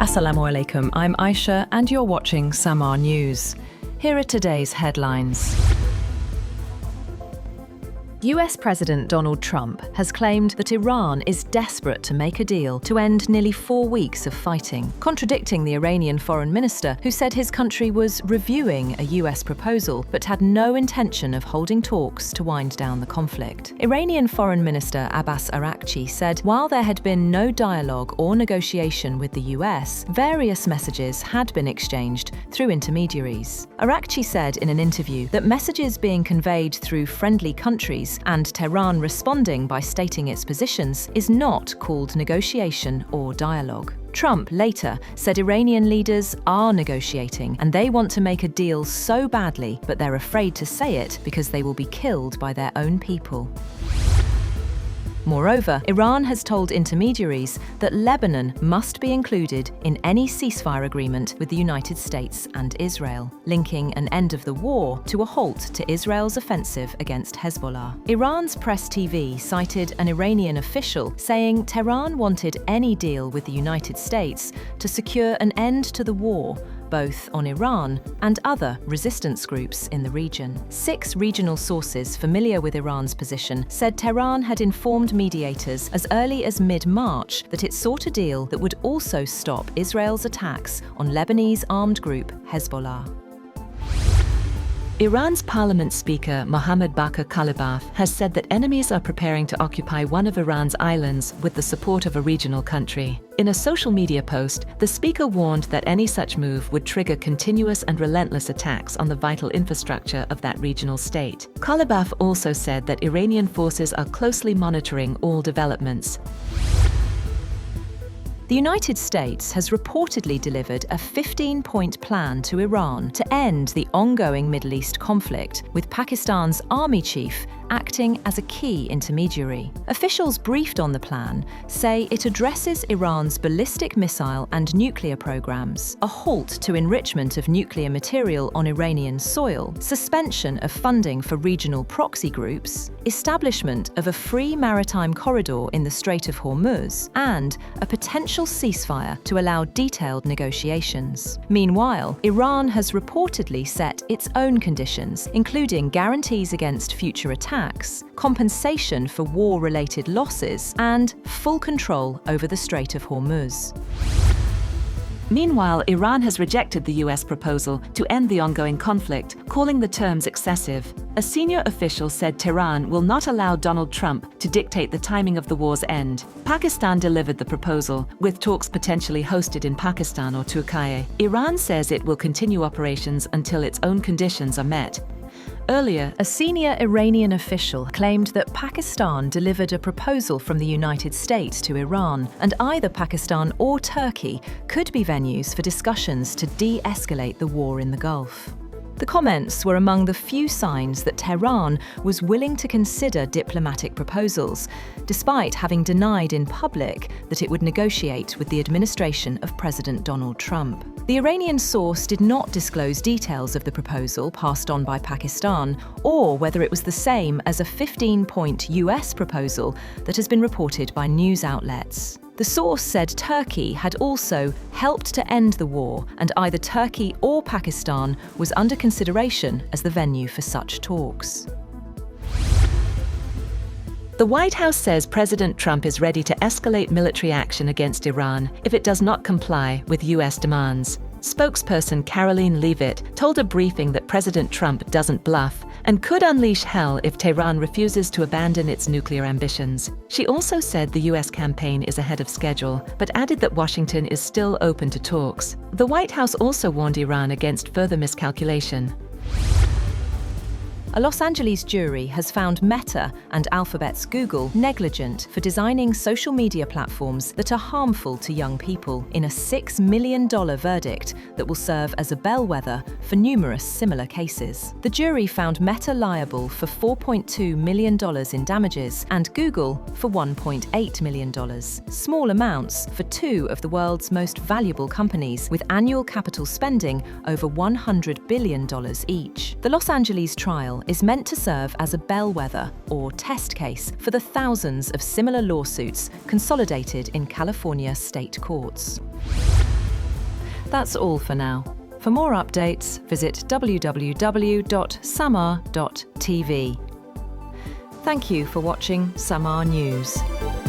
Assalamu alaikum, I'm Aisha and you're watching Samaa News. Here are today's headlines. US President Donald Trump has claimed that Iran is desperate to make a deal to end nearly 4 weeks of fighting, contradicting the Iranian foreign minister who said his country was reviewing a US proposal but had no intention of holding talks to wind down the conflict. Iranian Foreign Minister Abbas Araghchi said while there had been no dialogue or negotiation with the US, various messages had been exchanged through intermediaries. Araghchi said in an interview that messages being conveyed through friendly countries and Tehran responding by stating its positions is not called negotiation or dialogue. Trump later said Iranian leaders are negotiating and they want to make a deal so badly, but they're afraid to say it because they will be killed by their own people. Moreover, Iran has told intermediaries that Lebanon must be included in any ceasefire agreement with the United States and Israel, linking an end of the war to a halt to Israel's offensive against Hezbollah. Iran's press TV cited an Iranian official saying Tehran wanted any deal with the United States to secure an end to the war, both on Iran and other resistance groups in the region. 6 regional sources familiar with Iran's position said Tehran had informed mediators as early as mid-March that it sought a deal that would also stop Israel's attacks on Lebanese armed group Hezbollah. Iran's parliament speaker Mohammad Bakr Kalibaf has said that enemies are preparing to occupy one of Iran's islands with the support of a regional country. In a social media post, the speaker warned that any such move would trigger continuous and relentless attacks on the vital infrastructure of that regional state. Kalibaf also said that Iranian forces are closely monitoring all developments. The United States has reportedly delivered a 15-point plan to Iran to end the ongoing Middle East conflict, with Pakistan's army chief acting as a key intermediary. Officials briefed on the plan say it addresses Iran's ballistic missile and nuclear programs, a halt to enrichment of nuclear material on Iranian soil, suspension of funding for regional proxy groups, establishment of a free maritime corridor in the Strait of Hormuz, and a potential ceasefire to allow detailed negotiations. Meanwhile, Iran has reportedly set its own conditions, including guarantees against future attacks, compensation for war-related losses, and full control over the Strait of Hormuz. Meanwhile, Iran has rejected the US proposal to end the ongoing conflict, calling the terms excessive. A senior official said Tehran will not allow Donald Trump to dictate the timing of the war's end. Pakistan delivered the proposal, with talks potentially hosted in Pakistan or Turkey. Iran says it will continue operations until its own conditions are met. Earlier, a senior Iranian official claimed that Pakistan delivered a proposal from the United States to Iran, and either Pakistan or Turkey could be venues for discussions to de-escalate the war in the Gulf. The comments were among the few signs that Tehran was willing to consider diplomatic proposals, despite having denied in public that it would negotiate with the administration of President Donald Trump. The Iranian source did not disclose details of the proposal passed on by Pakistan, or whether it was the same as a 15-point US proposal that has been reported by news outlets. The source said Turkey had also helped to end the war, and either Turkey or Pakistan was under consideration as the venue for such talks. The White House says President Trump is ready to escalate military action against Iran if it does not comply with US demands. Spokesperson Caroline Leavitt told a briefing that President Trump doesn't bluff and could unleash hell if Tehran refuses to abandon its nuclear ambitions. She also said the US campaign is ahead of schedule, but added that Washington is still open to talks. The White House also warned Iran against further miscalculation. A Los Angeles jury has found Meta and Alphabet's Google negligent for designing social media platforms that are harmful to young people in a $6 million verdict that will serve as a bellwether for numerous similar cases. The jury found Meta liable for $4.2 million in damages and Google for $1.8 million, small amounts for two of the world's most valuable companies with annual capital spending over $100 billion each. The Los Angeles trial is meant to serve as a bellwether or test case for the thousands of similar lawsuits consolidated in California state courts. That's all for now. For more updates, visit www.samaa.tv. Thank you for watching Samaa News.